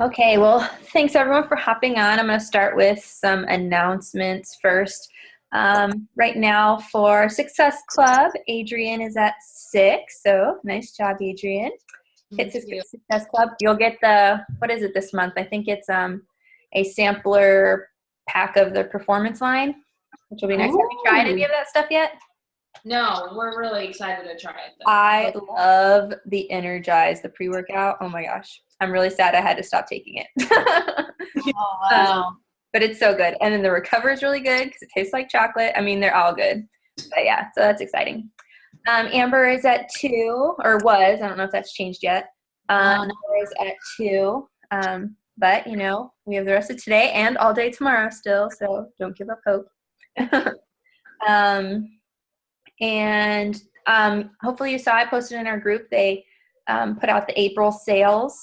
Okay, well, thanks everyone for hopping on. I'm going to start with some announcements first. Right now for Success Club, Adrian is at 6, so nice job, Adrian. Hit Success Club. You'll get what is it this month? I think it's a sampler pack of the performance line, which will be nice. Have you tried any of that stuff yet? No, we're really excited to try it, though. I love the Energize, the pre-workout. Oh my gosh. I'm really sad I had to stop taking it. Oh, wow. But it's so good. And then the Recover is really good because it tastes like chocolate. I mean, they're all good. But yeah, so that's exciting. Amber is at 2, or was. I don't know if that's changed yet. Amber is at 2. But, we have the rest of today and all day tomorrow still, so don't give up hope. And hopefully you saw I posted in our group, they put out the April sales.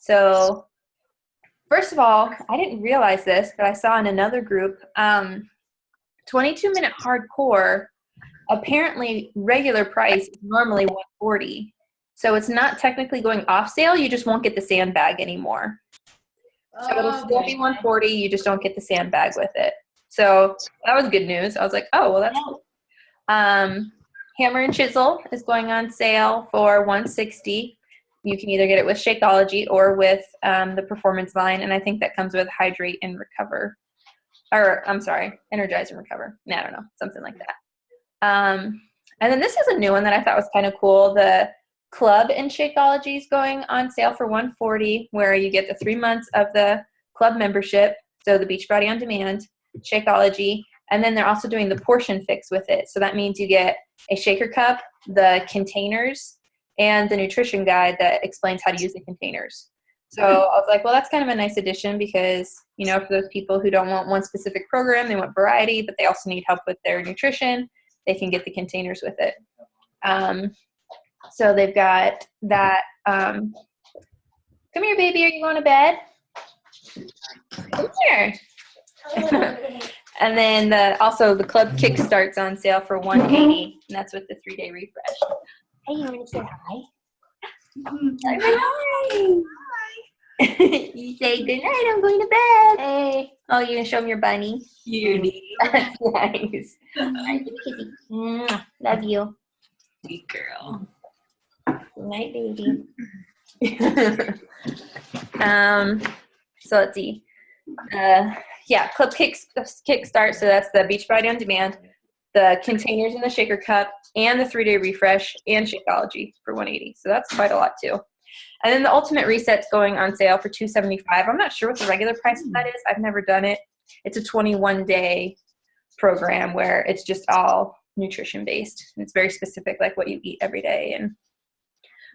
So first of all, I didn't realize this, but I saw in another group, 22-minute hardcore, apparently regular price is normally $140. So it's not technically going off sale, you just won't get the sandbag anymore. So it'll still be $140, you just don't get the sandbag with it. So that was good news. I was like, oh, well, that's cool. Hammer and Chisel is going on sale for $160. You can either get it with Shakeology or with the Performance line, and I think that comes with Hydrate and Recover. Or, I'm sorry, Energize and Recover. I don't know, something like that. And then this is a new one that I thought was kind of cool. The Club and Shakeology is going on sale for $140, where you get the 3 months of the club membership, so the Beachbody On Demand, Shakeology, and then they're also doing the portion fix with it. So that means you get a shaker cup, the containers, and the nutrition guide that explains how to use the containers. So I was like, well, that's kind of a nice addition because, for those people who don't want one specific program, they want variety, but they also need help with their nutrition, they can get the containers with it. So they've got that. Come here, baby. Are you going to bed? Come here. And then also the Club Kick starts on sale for $180, and that's with the 3-day refresh. Hey, you want to say hi? Hi. You say good night. I'm going to bed. Hey. Oh, you gonna show me your bunny? Cutie. That's nice. Love you. Sweet girl. Good night, baby. So let's see. Club Kickstart, so that's the Beachbody On Demand, the containers in the shaker cup, and the 3-day refresh, and Shakeology for $180. So that's quite a lot too. And then the Ultimate Reset's going on sale for $275. I'm not sure what the regular price of that is. I've never done it. It's a 21-day program where it's just all nutrition based. It's very specific, like what you eat every day. And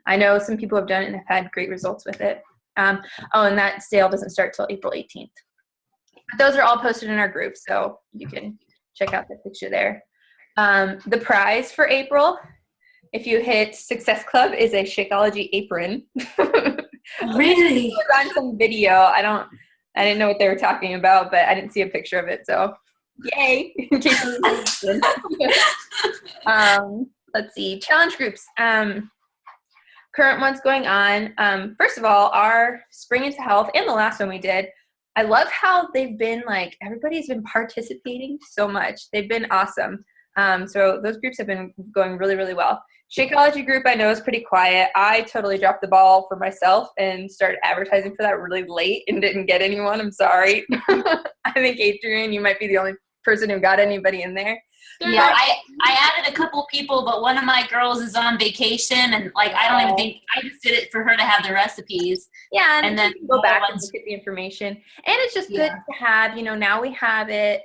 I know some people have done it and have had great results with it. And that sale doesn't start till April 18th. Those are all posted in our group, so you can check out the picture there. The prize for April, if you hit Success Club, is a Shakeology apron. Really? It was on some video. I didn't know what they were talking about, but I didn't see a picture of it, so yay! In case you didn't. Let's see, challenge groups. Current ones going on. First of all, our Spring into Health and the last one we did, I love how they've been everybody's been participating so much. They've been awesome. So those groups have been going really, really well. Shakeology group I know is pretty quiet. I totally dropped the ball for myself and started advertising for that really late and didn't get anyone. I'm sorry. I think Adrian, you might be the only person who got anybody in there. Yeah, I added a couple people, but one of my girls is on vacation, and I don't even think I just did it for her to have the recipes. Yeah, and then go back and look at the information. And it's just good to have, now we have it,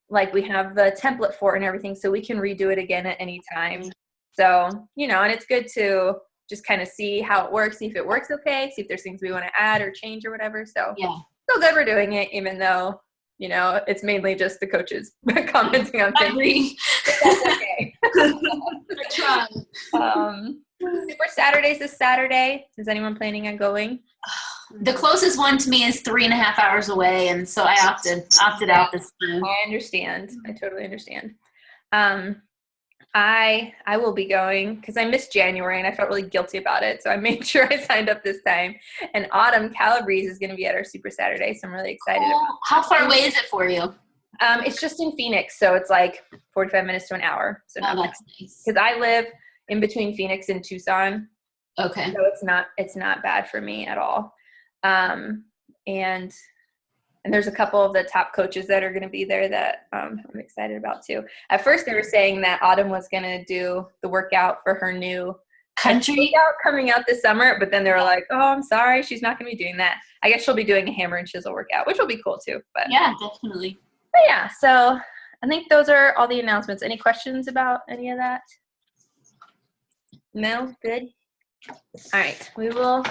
we have the template for it and everything, so we can redo it again at any time. So, and it's good to just kind of see how it works, see if it works okay, see if there's things we want to add or change or whatever. So, so good we're doing it, even though it's mainly just the coaches commenting on things. That's okay. I tried. Super Saturdays this Saturday. Is anyone planning on going? The closest one to me is 3.5 hours away, and so I opted out this time. I understand. I totally understand. I will be going because I missed January and I felt really guilty about it. So I made sure I signed up this time. And Autumn Calabrese is going to be at our Super Saturday. So I'm really excited about it. How far away is it for you? It's just in Phoenix. So it's like 45 minutes to an hour. So Oh, that's nice. because I live in between Phoenix and Tucson. Okay. So it's not bad for me at all. And there's a couple of the top coaches that are going to be there that I'm excited about too. At first they were saying that Autumn was going to do the workout for her new Country? workout coming out this summer, but then they were like, oh, I'm sorry, she's not going to be doing that. I guess she'll be doing a hammer and chisel workout, which will be cool too. But Yeah, definitely. But yeah, so I think those are all the announcements. Any questions about any of that? No? Good? All right. We will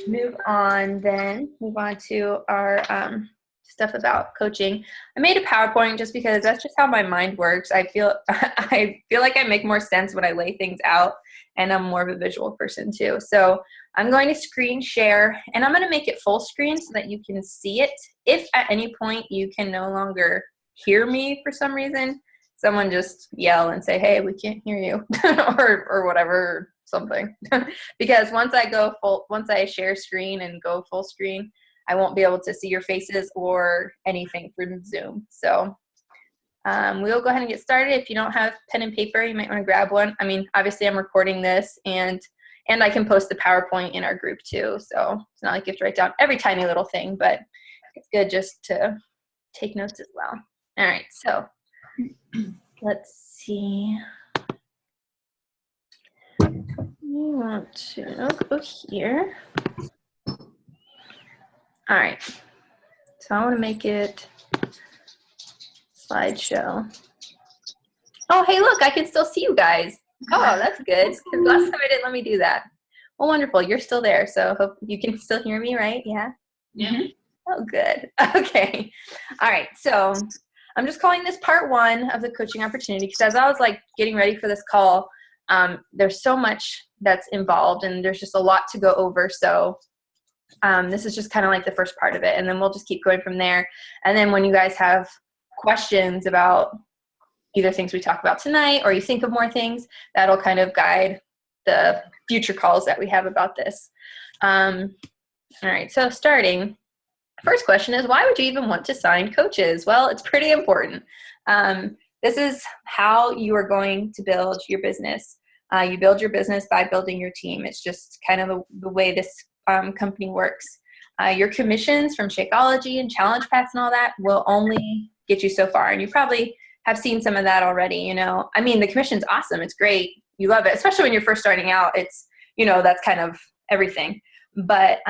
move on to our stuff about coaching. I made a PowerPoint just because that's just how my mind works. I feel like I make more sense when I lay things out, and I'm more of a visual person too. So I'm going to screen share, and I'm going to make it full screen so that you can see it. If at any point you can no longer hear me for some reason, someone just yell and say, hey, we can't hear you or whatever, something. Because once I share screen and go full screen, I won't be able to see your faces or anything from Zoom. So we'll go ahead and get started. If you don't have pen and paper, you might want to grab one. I mean, obviously I'm recording this and I can post the PowerPoint in our group too. So it's not like you have to write down every tiny little thing, but it's good just to take notes as well. All right, so let's see. We want to go here. All right, so I want to make it slideshow. Oh, hey, look, I can still see you guys. Oh, that's good, because last time it didn't let me do that. Well, wonderful, you're still there, so hope you can still hear me, right? Yeah? Yeah. Oh, good. Okay. All right, so I'm just calling this part 1 of the coaching opportunity because as I was like getting ready for this call, there's so much that's involved and there's just a lot to go over. So this is just kind of like the first part of it, and then we'll just keep going from there. And then when you guys have questions about either things we talk about tonight or you think of more things, that'll kind of guide the future calls that we have about this. All right, so starting, first question is, why would you even want to sign coaches? Well, it's pretty important. This is how you are going to build your business. You build your business by building your team. It's just kind of the way this company works. Your commissions from Shakeology and Challenge Packs and all that will only get you so far. And you probably have seen some of that already, you know. I mean, the commission's awesome. It's great. You love it, especially when you're first starting out. It's, you know, that's kind of everything. But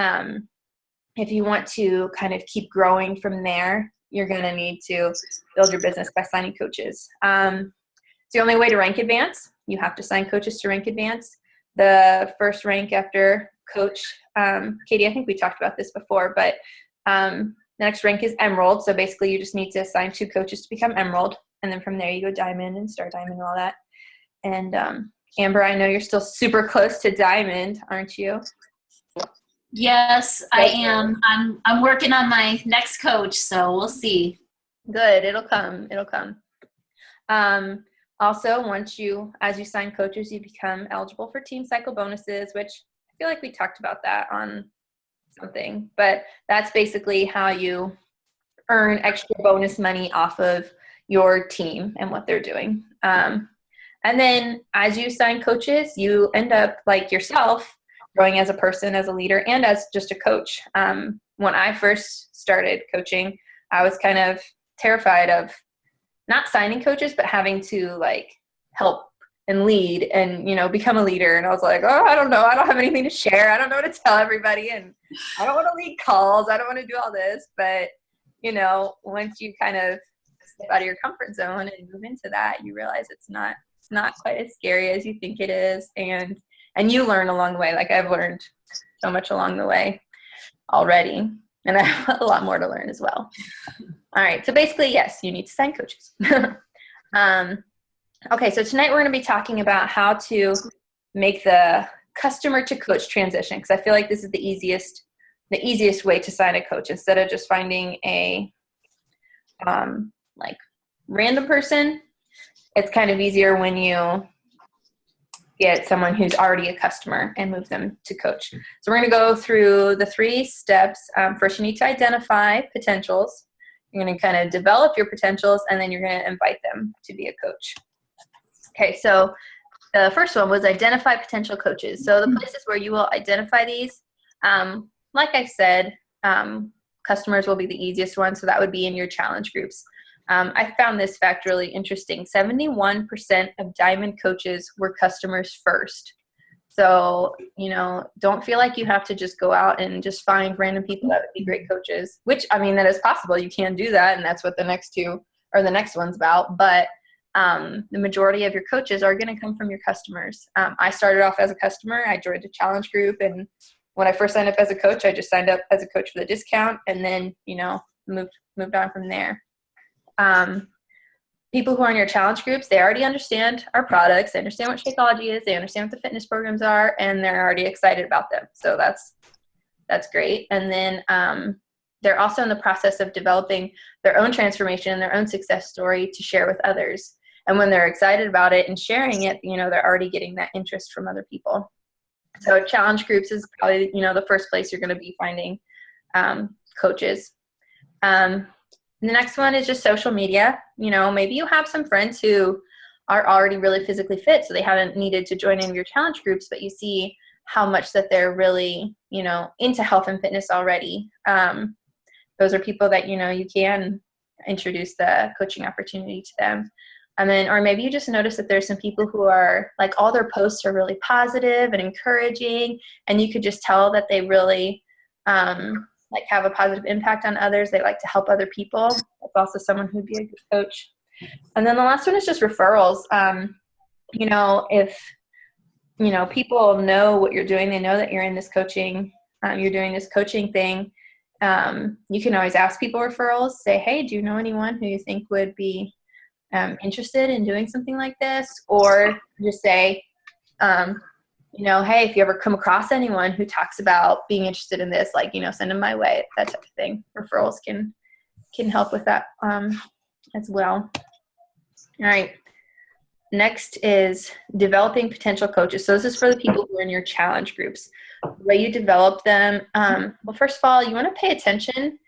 if you want to kind of keep growing from there, you're going to need to build your business by signing coaches. It's the only way to rank advance. You have to sign coaches to rank advance. The first rank after coach, Katie, I think we talked about this before, but the next rank is Emerald. So basically you just need to assign 2 coaches to become Emerald. And then from there you go Diamond and Star Diamond and all that. And Amber, I know you're still super close to Diamond, aren't you? Yes, I am. I'm working on my next coach, so we'll see. Good. It'll come. It'll come. Also, as you sign coaches, you become eligible for team cycle bonuses, which I feel like we talked about that on something, but that's basically how you earn extra bonus money off of your team and what they're doing. And then as you sign coaches, you end up like yourself growing as a person, as a leader, and as just a coach. When I first started coaching, I was kind of terrified of not signing coaches, but having to like help and lead and, you know, become a leader. And I was like, oh, I don't know. I don't have anything to share. I don't know what to tell everybody. And I don't want to lead calls. I don't want to do all this. But, you know, once you kind of step out of your comfort zone and move into that, you realize it's not quite as scary as you think it is. And you learn along the way. Like I've learned so much along the way already. And I have a lot more to learn as well. All right. So basically, yes, you need to sign coaches. Okay. So tonight we're going to be talking about how to make the customer to coach transition. Because I feel like this is the easiest way to sign a coach instead of just finding a like random person. It's kind of easier when you get someone who's already a customer and move them to coach. So we're going to go through the 3 steps. First, you need to identify potentials. You're going to kind of develop your potentials, and then you're going to invite them to be a coach. Okay, so the first one was identify potential coaches. So the places where you will identify these, like I said, customers will be the easiest one, so that would be in your challenge groups. I found this fact really interesting. 71% of Diamond coaches were customers first. So, don't feel like you have to just go out and just find random people that would be great coaches, which, that is possible. You can do that, and that's what the next one's about. But the majority of your coaches are going to come from your customers. I started off as a customer. I joined a challenge group, and when I first signed up as a coach, I just signed up as a coach for the discount, and then, moved on from there. People who are in your challenge groups, they already understand our products, they understand what Shakeology is, they understand what the fitness programs are, and they're already excited about them. So that's great. And then they're also in the process of developing their own transformation and their own success story to share with others. And when they're excited about it and sharing it, they're already getting that interest from other people. So challenge groups is probably, the first place you're going to be finding coaches. The next one is just social media. Maybe you have some friends who are already really physically fit, so they haven't needed to join in your challenge groups, but you see how much that they're really, into health and fitness already. Those are people that, you can introduce the coaching opportunity to them. And then, or maybe you just notice that there's some people who are like, all their posts are really positive and encouraging, and you could just tell that they really, have a positive impact on others. They like to help other people. That's also someone who'd be a good coach. And then the last one is just referrals. If, people know what you're doing, they know that you're in this coaching, you're doing this coaching thing. You can always ask people referrals, say, hey, do you know anyone who you think would be interested in doing something like this? Or just say, hey, if you ever come across anyone who talks about being interested in this, send them my way, that type of thing. Referrals can help with that as well. All right. Next is developing potential coaches. So this is for the people who are in your challenge groups. The way you develop them, well, first of all, you want to pay attention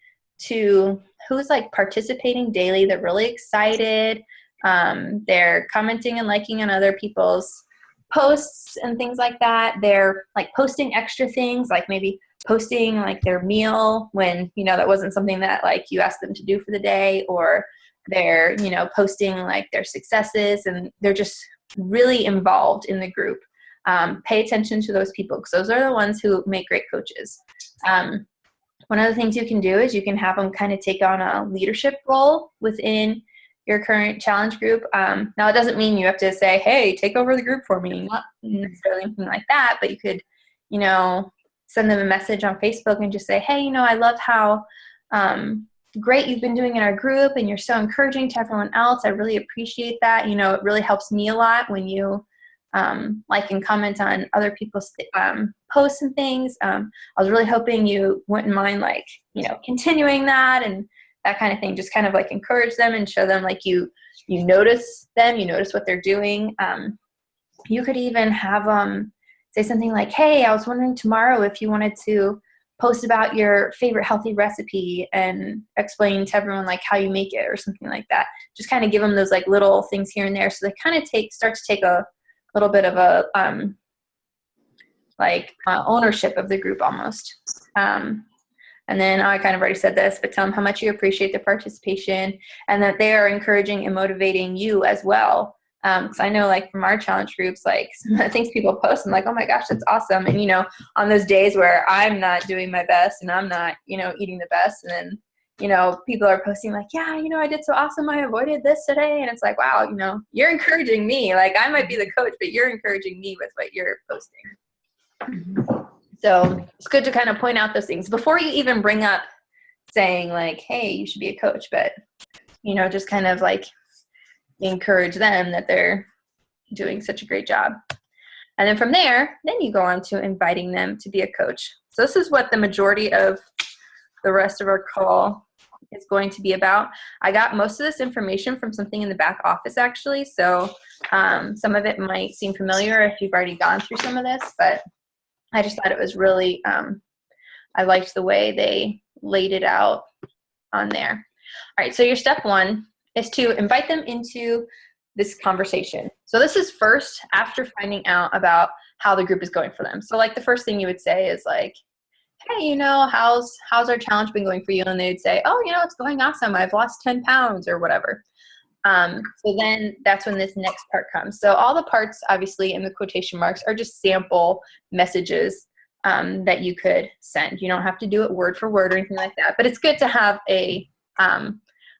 to who's participating daily. They're really excited. They're commenting and liking on other people's posts and things like that. They're posting extra things, maybe posting their meal when that wasn't something that you asked them to do for the day, or they're posting their successes, and they're just really involved in the group. Pay attention to those people, because those are the ones who make great coaches. One of the things you can do is you can have them kind of take on a leadership role within your current challenge group. Now, it doesn't mean you have to say, hey, take over the group for me. Not necessarily anything like that, but you could, send them a message on Facebook and just say, hey, I love how great you've been doing in our group, and you're so encouraging to everyone else. I really appreciate that. It really helps me a lot when you and comment on other people's posts and things. I was really hoping you wouldn't mind continuing that, and that kind of thing. Just kind of encourage them and show them you notice them, you notice what they're doing. You could even have them say something like, hey, I was wondering tomorrow if you wanted to post about your favorite healthy recipe and explain to everyone how you make it, or something like that. Just kind of give them those little things here and there, so they kind of start to take a little bit of a ownership of the group almost. And then I kind of already said this, but tell them how much you appreciate their participation, and that they are encouraging and motivating you as well. Because I know from our challenge groups, some of the things people post, I'm oh my gosh, that's awesome. And, on those days where I'm not doing my best and I'm not, eating the best, and then, people are posting yeah, I did so awesome. I avoided this today. And it's wow, you're encouraging me. I might be the coach, but you're encouraging me with what you're posting. Mm-hmm. So it's good to kind of point out those things before you even bring up saying hey, you should be a coach, but, just kind of encourage them that they're doing such a great job. And then from there, then you go on to inviting them to be a coach. So this is what the majority of the rest of our call is going to be about. I got most of this information from something in the back office, actually, so some of it might seem familiar if you've already gone through some of this, but I just thought it was really, I liked the way they laid it out on there. All right, so your step one is to invite them into this conversation. So this is first after finding out about how the group is going for them. So like the first thing you would say is like, hey, you know, how's our challenge been going for you? And they would say, oh, you know, it's going awesome. I've lost 10 pounds or whatever. So then that's when this next part comes. So all the parts, obviously, in the quotation marks are just sample messages that you could send. You don't have to do it word for word or anything like that, but it's good to have a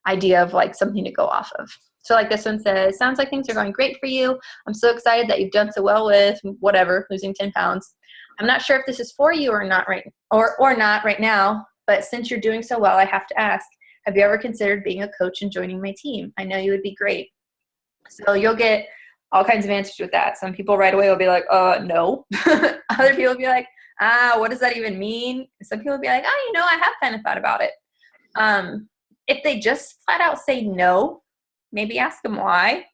idea of like something to go off of. So like this one says, sounds like things are going great for you. I'm so excited that you've done so well with whatever, losing 10 pounds. I'm not sure if this is for you or not right now, but since you're doing so well, I have to ask, have you ever considered being a coach and joining my team? I know you would be great. So you'll get all kinds of answers with that. Some people right away will be like, no. Other people will be like, what does that even mean? Some people will be like, you know, I have kind of thought about it. If they just flat out say no, maybe ask them why.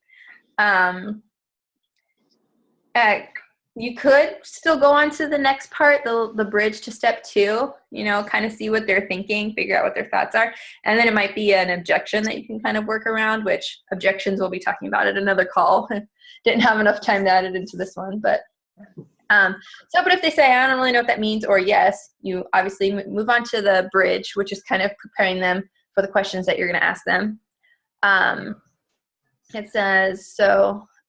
You could still go on to the next part, the bridge to step 2, you know, kind of see what they're thinking, figure out what their thoughts are. And then it might be an objection that you can kind of work around, which objections we'll be talking about at another call. Didn't have enough time to add it into this one, but but if they say, I don't really know what that means, or yes, you obviously move on to the bridge, which is kind of preparing them for the questions that you're going to ask them. It says,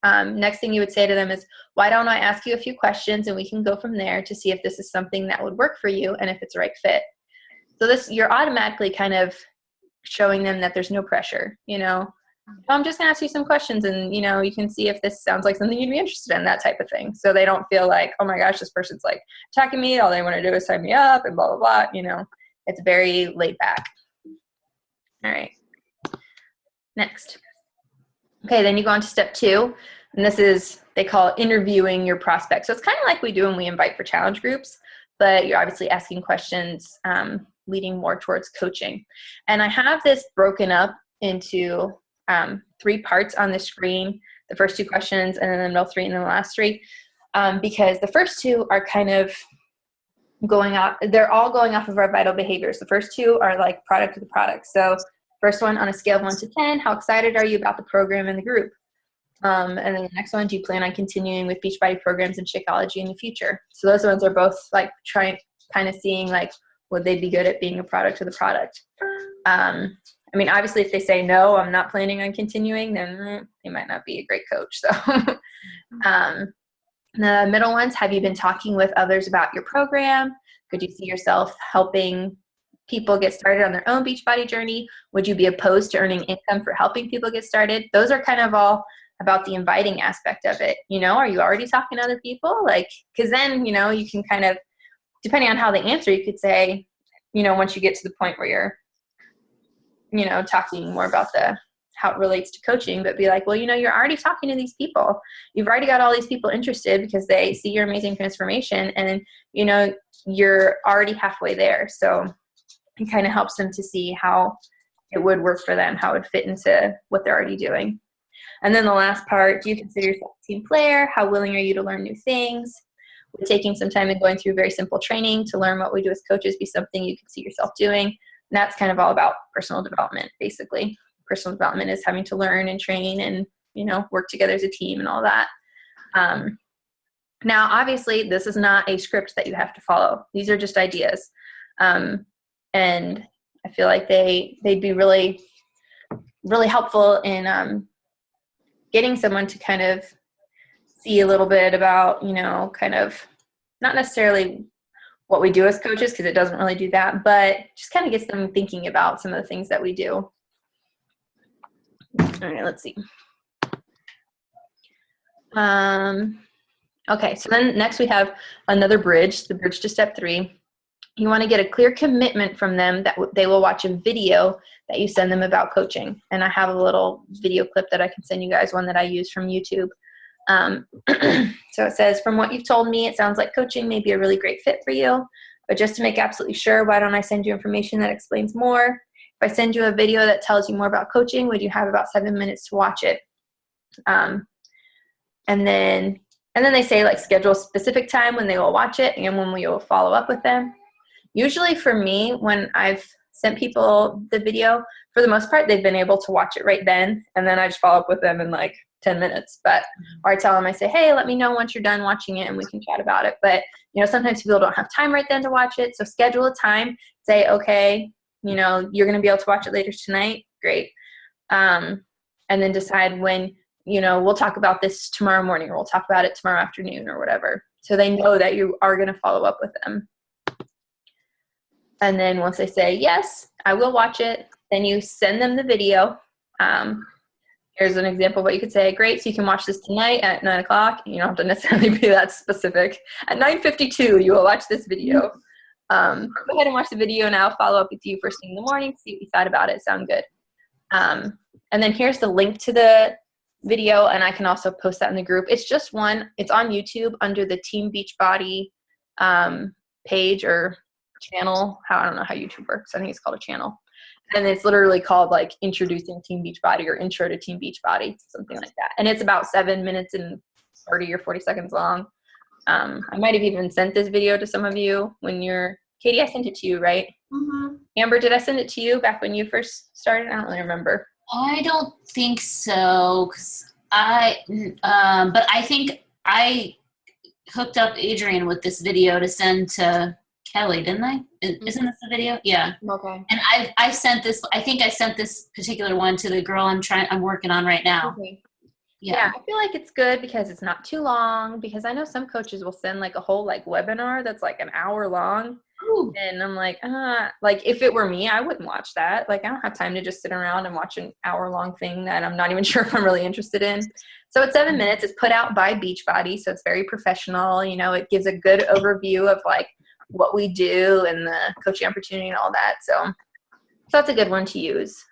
next thing you would say to them is, why don't I ask you a few questions and we can go from there to see if this is something that would work for you and if it's a right fit. So you're automatically kind of showing them that there's no pressure, you know. I'm just going to ask you some questions and, you know, you can see if this sounds like something you'd be interested in, that type of thing. So they don't feel like, oh my gosh, this person's like attacking me. All they want to do is sign me up and blah, blah, blah. You know, it's very laid back. All right. Next. Okay, then you go on to step 2. And this is, they call it interviewing your prospect. So it's kind of like we do when we invite for challenge groups, but you're obviously asking questions leading more towards coaching. And I have this broken up into 3 parts on the screen, the first 2 questions and then the middle 3 and then the last 3, because the first 2 are kind of they're all going off of our vital behaviors. The first 2 are like product of the product. So first one, on a scale of 1 to 10, how excited are you about the program and the group? And then the next one, do you plan on continuing with Beachbody programs and Shakeology in the future? So those ones are both like kind of seeing like, would they be good at being a product of the product? I mean, obviously, if they say, no, I'm not planning on continuing, then they might not be a great coach. So the middle ones, have you been talking with others about your program? Could you see yourself helping people get started on their own Beachbody journey? Would you be opposed to earning income for helping people get started? Those are kind of all about the inviting aspect of it. You know, are you already talking to other people? Like, because then, you know, you can kind of, depending on how they answer, you could say, you know, once you get to the point where you're, you know, talking more about how it relates to coaching, but be like, well, you know, you're already talking to these people. You've already got all these people interested because they see your amazing transformation and, you know, you're already halfway there. So it kind of helps them to see how it would work for them, how it would fit into what they're already doing. And then the last part, do you consider yourself a team player? How willing are you to learn new things? Would taking some time and going through very simple training to learn what we do as coaches be something you can see yourself doing? And that's kind of all about personal development, basically. Personal development is having to learn and train and, you know, work together as a team and all that. Now, obviously, this is not a script that you have to follow. These are just ideas. And I feel like they'd be really, really helpful in getting someone to kind of see a little bit about, you know, kind of not necessarily what we do as coaches, because it doesn't really do that, but just kind of gets them thinking about some of the things that we do. All right, let's see. Okay, so then next we have another bridge, the bridge to step 3. You want to get a clear commitment from them that they will watch a video that you send them about coaching. And I have a little video clip that I can send you guys, one that I use from YouTube. So it says, from what you've told me, it sounds like coaching may be a really great fit for you. But just to make absolutely sure, why don't I send you information that explains more? if I send you a video that tells you more about coaching, would you have about 7 minutes to watch it? And then they say like schedule a specific time when they will watch it and when we will follow up with them. Usually for me, when I've sent people the video, for the most part, they've been able to watch it right then. And then I just follow up with them in like 10 minutes. Or I tell them, I say, hey, let me know once you're done watching it and we can chat about it. But, sometimes people don't have time right then to watch it. So schedule a time, say, okay, you're going to be able to watch it later tonight. Great. And then decide when, we'll talk about this tomorrow morning, or we'll talk about it tomorrow afternoon or whatever. So they know that you are going to follow up with them. And then once they say, yes, I will watch it, then you send them the video. Here's an example of what you could say. Great, so you can watch this tonight at 9 o'clock. You don't have to necessarily be that specific. At 9:52, you will watch this video. Go ahead and watch the video, and I'll follow up with you first thing in the morning, see what you thought about it. Sound good? And then here's the link to the video, and I can also post that in the group. It's just one. It's on YouTube under the Team Beachbody page or channel. I don't know how YouTube works. I think it's called a channel. And it's literally called like Introducing Team Beachbody or Intro to Team Beachbody, something like that. And it's about 7 minutes and 30 or 40 seconds long. I might have even sent this video to some of you when Katie, I sent it to you, right? Mm-hmm. Amber, did I send it to you back when you first started? I don't really remember. I don't think so, but I think I hooked up Adrian with this video to send to Kelly, didn't I? Isn't this the video? Yeah. Okay. And I sent this. I think I sent this particular one to the girl I'm working on right now. Okay. Yeah. I feel like it's good because it's not too long, because I know some coaches will send like a whole like webinar that's like an hour long. Ooh. And I'm like if it were me, I wouldn't watch that. Like I don't have time to just sit around and watch an hour long thing that I'm not even sure if I'm really interested in. So it's 7 minutes. It's put out by Beachbody, so it's very professional. It gives a good overview of like what we do and the coaching opportunity and all that. So that's a good one to use.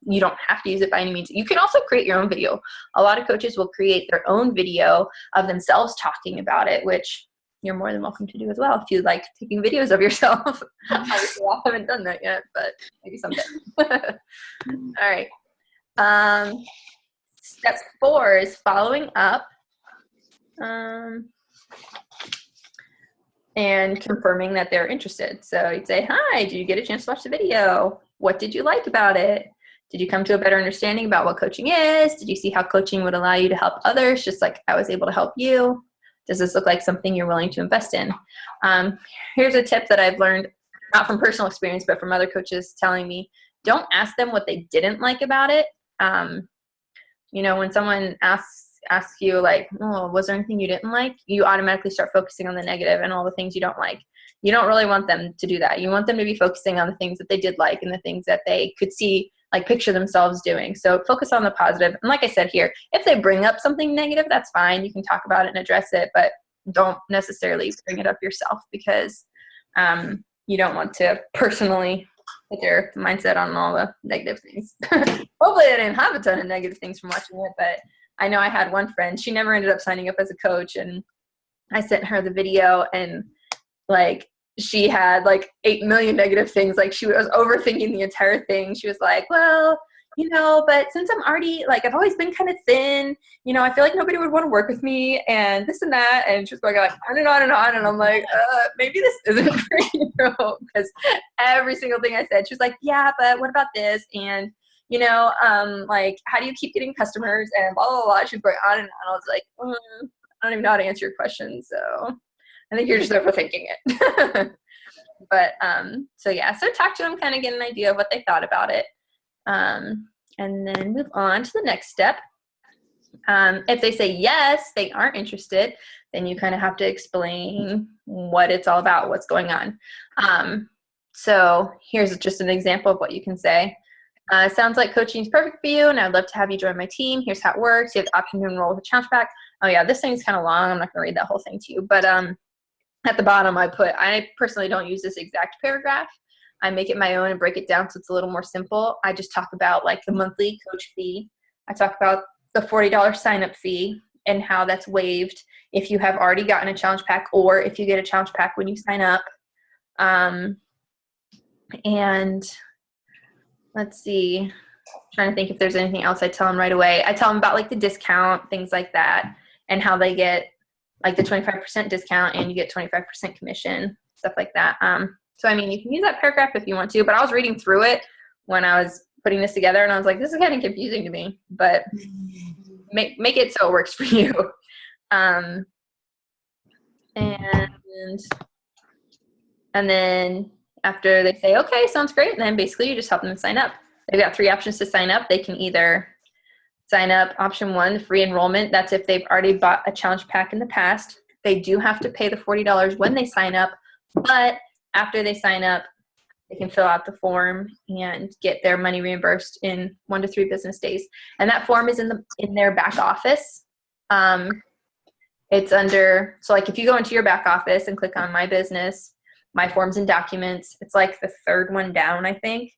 You don't have to use it by any means. You can also create your own video. A lot of coaches will create their own video of themselves talking about it, which you're more than welcome to do as well if you like taking videos of yourself. Obviously, I haven't done that yet, but maybe someday. All right. Step 4 is following up and confirming that they're interested. So you'd say, hi, did you get a chance to watch the video? What did you like about it? Did you come to a better understanding about what coaching is? Did you see how coaching would allow you to help others just like I was able to help you? Does this look like something you're willing to invest in? Here's a tip that I've learned, not from personal experience, but from other coaches telling me, don't ask them what they didn't like about it. When someone asks you like, oh, was there anything you didn't like? You automatically start focusing on the negative and all the things you don't like. You don't really want them to do that. You want them to be focusing on the things that they did like and the things that they could see, like picture themselves doing. So focus on the positive. And like I said here, if they bring up something negative, that's fine. You can talk about it and address it, but don't necessarily bring it up yourself because you don't want to personally put their mindset on all the negative things. Hopefully I didn't have a ton of negative things from watching it, but I know I had one friend, she never ended up signing up as a coach, and I sent her the video and like she had like 8 million negative things. Like she was overthinking the entire thing. She was like, well, but since I'm already like, I've always been kind of thin, I feel like nobody would want to work with me and this and that. And she was going like on and on and on. And I'm like, maybe this isn't for you, because every single thing I said, she was like, yeah, but what about this? And like, how do you keep getting customers and blah, blah, blah. She was going on and on. I was like, I don't even know how to answer your question. So I think you're just overthinking it. But, so talk to them, kind of get an idea of what they thought about it. And then move on to the next step. If they say yes, they aren't interested, then you kind of have to explain what it's all about, what's going on. So here's just an example of what you can say. Sounds like coaching is perfect for you, and I'd love to have you join my team. Here's how it works. You have the option to enroll with a challenge pack. Oh yeah, this thing's kind of long. I'm not going to read that whole thing to you, but at the bottom I personally don't use this exact paragraph. I make it my own and break it down so it's a little more simple. I just talk about like the monthly coach fee. I talk about the $40 sign-up fee and how that's waived if you have already gotten a challenge pack or if you get a challenge pack when you sign up. And let's see. Trying to think if there's anything else I tell them right away. I tell them about like the discount, things like that, and how they get like the 25% discount and you get 25% commission, stuff like that. So I mean, you can use that paragraph if you want to, but I was reading through it when I was putting this together and I was like, this is kind of confusing to me, but make it so it works for you. And then after they say, okay, sounds great, then basically you just help them sign up. They've got 3 options to sign up. They can either sign up option 1, free enrollment. That's if they've already bought a challenge pack in the past. They do have to pay the $40 when they sign up, but after they sign up, they can fill out the form and get their money reimbursed in 1 to 3 business days. And that form is in their back office. It's under, so like if you go into your back office and click on My Business, My Forms and Documents, it's like the 3rd one down, I think.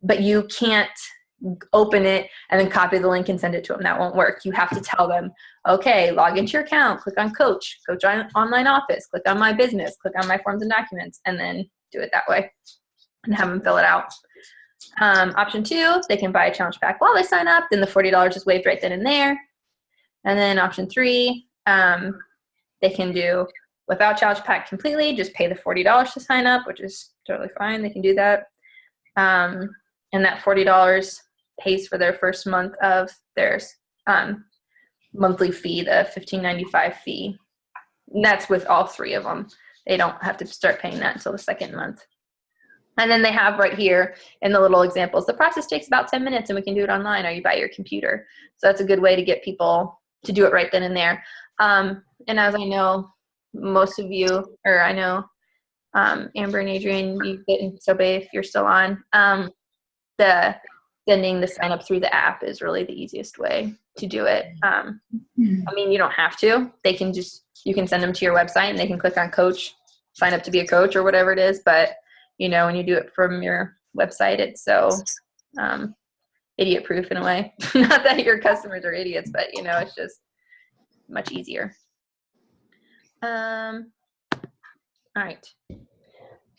But you can't open it and then copy the link and send it to them. That won't work. You have to tell them, okay, log into your account, click on Coach Online Office, click on My Business, click on My Forms and Documents, and then do it that way and have them fill it out. Option 2, they can buy a challenge pack while they sign up. Then the $40 is waived right then and there. And then option 3, they can do without challenge pack completely, just pay the $40 to sign up, which is totally fine. They can do that. And that $40 pays for their first month of their monthly fee, the $15.95 fee. And that's with all 3 of them. They don't have to start paying that until the 2nd month. And then they have right here in the little examples, the process takes about 10 minutes and we can do it online or you buy your computer. So that's a good way to get people to do it right then and there. And as I know, most of you, or I know Amber and Adrian, you get in Sobe if you're still on, the sending the sign up through the app is really the easiest way to do it. I mean, you don't have to. They can just, you can send them to your website and they can click on Coach, sign up to be a coach or whatever it is. But, you know, when you do it from your website, it's so idiot proof in a way. Not that your customers are idiots, but, you know, it's just much easier. All right.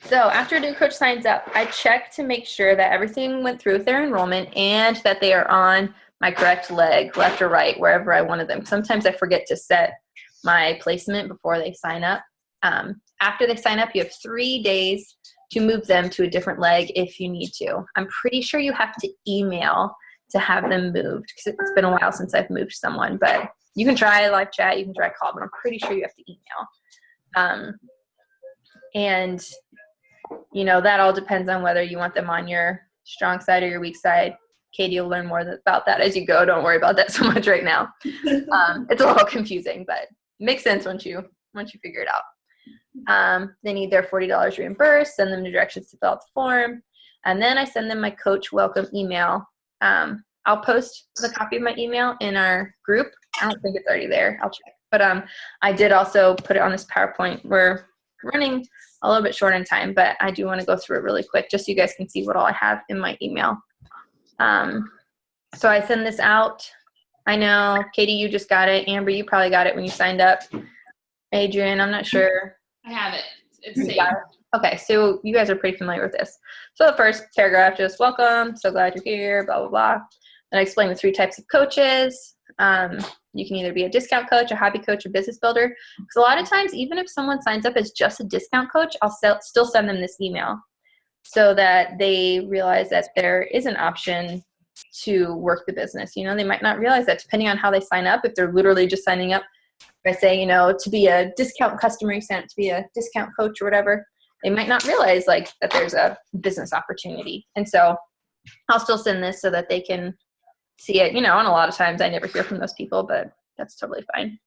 So after a new coach signs up, I check to make sure that everything went through with their enrollment and that they are on my correct leg, left or right, wherever I wanted them. Sometimes I forget to set my placement before they sign up. After they sign up, you have 3 days to move them to a different leg if you need to. I'm pretty sure you have to email to have them moved because it's been a while since I've moved someone, but you can try live chat, you can try call, but I'm pretty sure you have to email. And you know, that all depends on whether you want them on your strong side or your weak side. Katie will learn more about that as you go. Don't worry about that so much right now. It's a little confusing, but it makes sense once you figure it out. They need their $40 reimbursed, send them the directions to fill out the form, and then I send them my coach welcome email. I'll post the copy of my email in our group. I don't think it's already there. I'll check. But I did also put it on this PowerPoint. We're running a little bit short on time, but I do want to go through it really quick just so you guys can see what all I have in my email. So I send this out. I know, Katie, you just got it. Amber, you probably got it when you signed up. Adrian, I'm not sure. I have it. It's safe. Okay, so you guys are pretty familiar with this. So the first paragraph, just welcome, so glad you're here, blah, blah, blah. Then I explain the 3 types of coaches. You can either be a discount coach, a hobby coach, or business builder. Because a lot of times, even if someone signs up as just a discount coach, I'll still send them this email so that they realize that there is an option to work the business. You know, they might not realize that depending on how they sign up. If they're literally just signing up by saying, you know, to be a discount customer, you sign up to be a discount coach or whatever, they might not realize like that there's a business opportunity. And so I'll still send this so that they can see it, you know, and a lot of times I never hear from those people, but that's totally fine.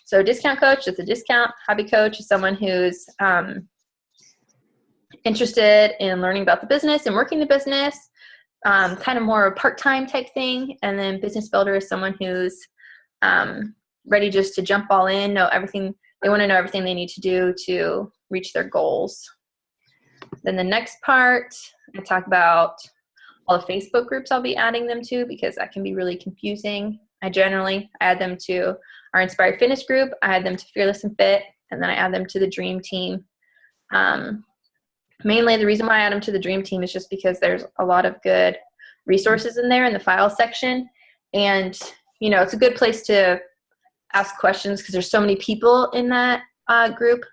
So discount coach is a discount. Hobby coach is someone who's interested in learning about the business and working the business, kind of more a part-time type thing. And then business builder is someone who's ready just to jump all in, know everything. They want to know everything they need to do to reach their goals. Then the next part, I talk about all the Facebook groups I'll be adding them to because that can be really confusing. I generally add them to our Inspired Fitness group, I add them to Fearless and Fit, and then I add them to the Dream Team mainly the reason why I add them to the dream team is just because there's a lot of good resources in there in the file section. And, you know, it's a good place to ask questions because there's so many people in that group.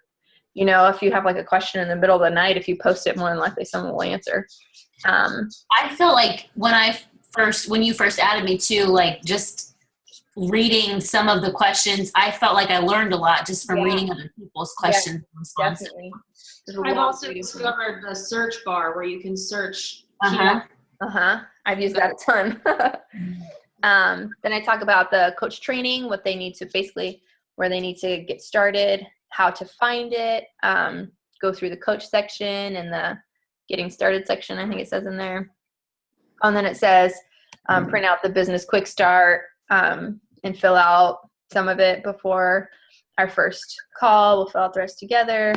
You know, if you have like a question in the middle of the night, if you post it, more than likely someone will answer. I feel like when you first added me to, like, just reading some of the questions, I felt like I learned a lot just from reading other people's questions and responses. Definitely. I've also discovered the search bar where you can search. I've used that a ton. Then I talk about the coach training, what they need to basically, where they need to get started, how to find it, go through the coach section and the getting started section, I think it says in there. And then it says print out the business quick start and fill out some of it before our first call. We'll fill out the rest together.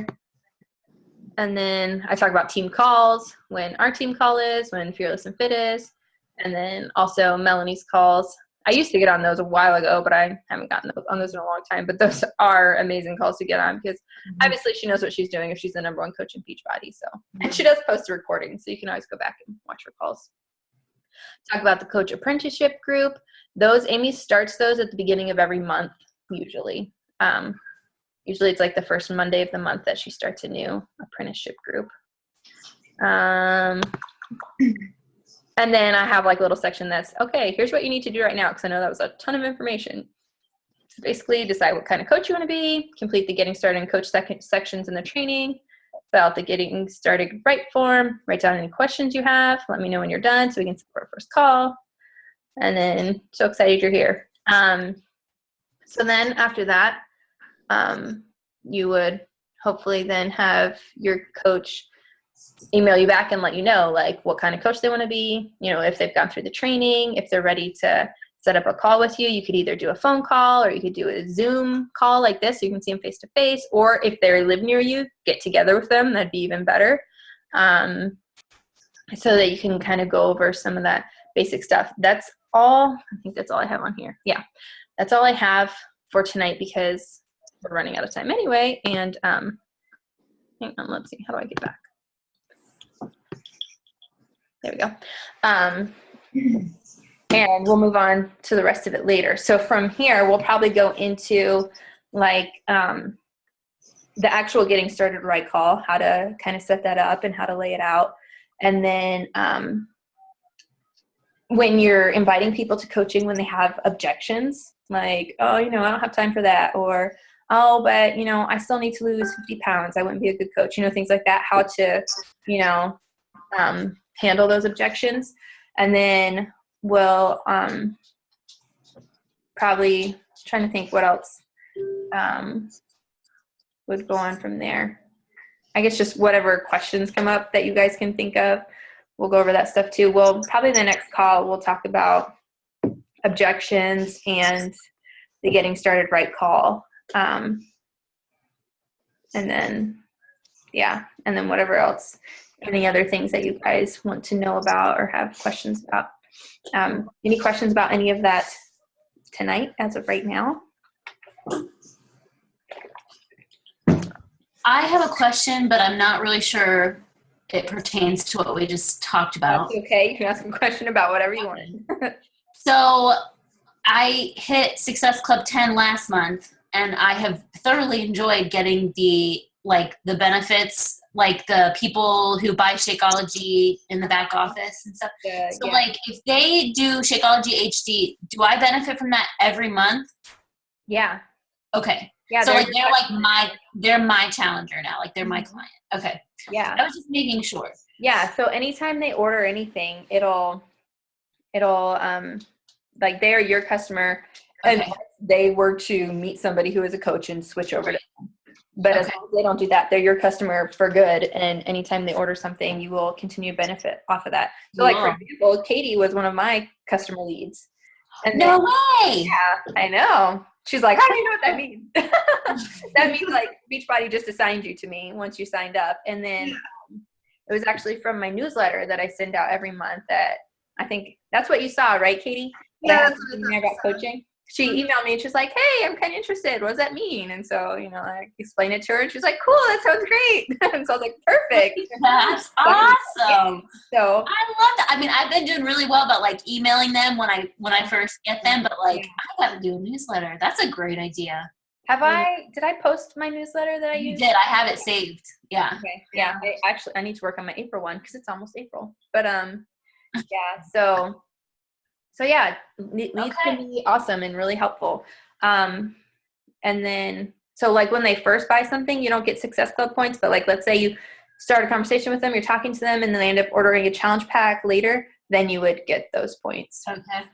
And then I talk about team calls, when our team call is, when Fearless and Fit is, and then also Melanie's calls. I used to get on those a while ago, but I haven't gotten on those in a long time. But those are amazing calls to get on because obviously she knows what she's doing if she's the #1 coach in Beachbody. So, and she does post the recording, so you can always go back and watch her calls. Talk about the coach apprenticeship group. Amy starts those at the beginning of every month, usually. Usually it's like the first Monday of the month that she starts a new apprenticeship group. And then I have like a little section that's, okay, here's what you need to do right now, because I know that was a ton of information. So basically decide what kind of coach you want to be, complete the getting started and coach sections in the training, fill out the getting started right form, write down any questions you have, let me know when you're done so we can set our first call. And then so excited you're here. So then after that, you would hopefully then have your coach email you back and let you know like what kind of coach they want to be, you know, if they've gone through the training, if they're ready to set up a call with you. You could either do a phone call or you could do a Zoom call like this so you can see them face to face, or if they live near you, get together with them. That'd be even better. So that you can kind of go over some of that basic stuff. That's all. I think that's all I have on here. Yeah, that's all I have for tonight because we're running out of time anyway. And hang on, let's see. How do I get back? There we go. And we'll move on to the rest of it later. So from here, we'll probably go into like the actual getting started right call, how to kind of set that up and how to lay it out. And then when you're inviting people to coaching, when they have objections, like, oh, you know, I don't have time for that, or, oh, but, you know, I still need to lose 50 pounds. I wouldn't be a good coach, you know, things like that, how to, you know, handle those objections. And then we'll probably trying to think what else would go on from there. I guess just whatever questions come up that you guys can think of, we'll go over that stuff too. Well, probably the next call we'll talk about objections and the getting started right call. And then, yeah, and then whatever else, any other things that you guys want to know about or have questions about. Any questions about any of that tonight as of right now? I have a question, but I'm not really sure it pertains to what we just talked about. That's okay. You can ask a question about whatever you want. So I hit Success Club 10 last month, and I have thoroughly enjoyed getting the benefits, like the people who buy Shakeology in the back office and stuff. So like if they do Shakeology HD, do I benefit from that every month? Yeah. Okay. Yeah. So like they're my challenger now. Like they're my client. Okay. Yeah. I was just making sure. Yeah. So anytime they order anything, it'll like they are your customer, and they were to meet somebody who is a coach and switch over to them. But as long as they don't do that, they're your customer for good. And anytime they order something, you will continue to benefit off of that. So like, for example, Katie was one of my customer leads. And no way. Yeah, I know. She's like, how do you know what that means? That means like Beachbody just assigned you to me once you signed up. And then it was actually from my newsletter that I send out every month that I think that's what you saw, right, Katie? Yeah. About coaching. she emailed me and she's like, hey, I'm kind of interested. What does that mean? And so, I explained it to her and she's like, cool, that sounds great. And so I was like, perfect. That's awesome. So I love that. I mean, I've been doing really well about like emailing them when I first get them, but like I gotta do a newsletter. That's a great idea. did I post my newsletter that I You used? did. I have it saved. Yeah. Okay. Yeah. I need to work on my April one because it's almost April. But yeah. So yeah, leads can be awesome and really helpful. And then so like when they first buy something, you don't get Success Club points, but like let's say you start a conversation with them, you're talking to them, and then they end up ordering a challenge pack later, then you would get those points. Okay.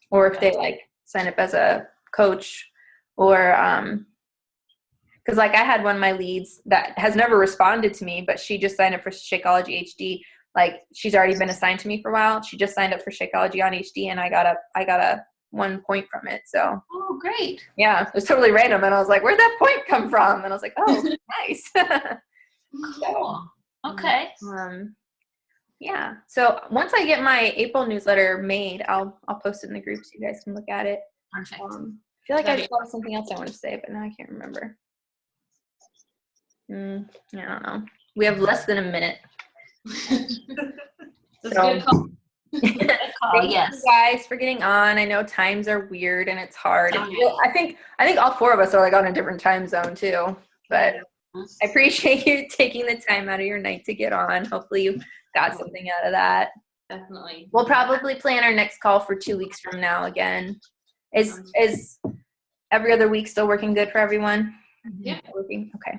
Or if they like sign up as a coach, or because like I had one of my leads that has never responded to me, but she just signed up for Shakeology HD. Like she's already been assigned to me for a while. She just signed up for Shakeology on HD, and I got a 1 point from it. So Oh, great. yeah, it was totally random, and I was like, where'd that point come from? And I was like, oh, nice. Cool. Okay. Yeah. So once I get my April newsletter made, I'll post it in the group so you guys can look at it. Perfect. I feel like I just thought of something else I want to say, but now I can't remember. I don't know. We have less than a minute. That's So- a good call. Thank Yes. you guys for getting on. I know times are weird and it's hard. Oh, Well, I think all 4 of us are like on a different time zone too. But I appreciate you taking the time out of your night to get on. Hopefully you got something out of that. Definitely. We'll probably plan our next call for 2 weeks from now again. Is every other week still working good for everyone? Yeah. Working? Okay.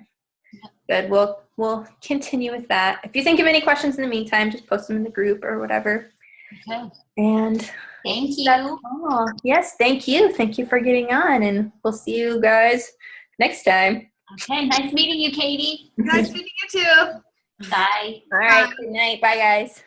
Good. We'll continue with that. If you think of any questions in the meantime, just post them in the group or whatever. Okay. And Thank that's you. all. Yes, thank you. Thank you for getting on, and we'll see you guys next time. Okay. Nice meeting you, Katie. Nice meeting you too. Bye. All right. Good night. Bye, guys.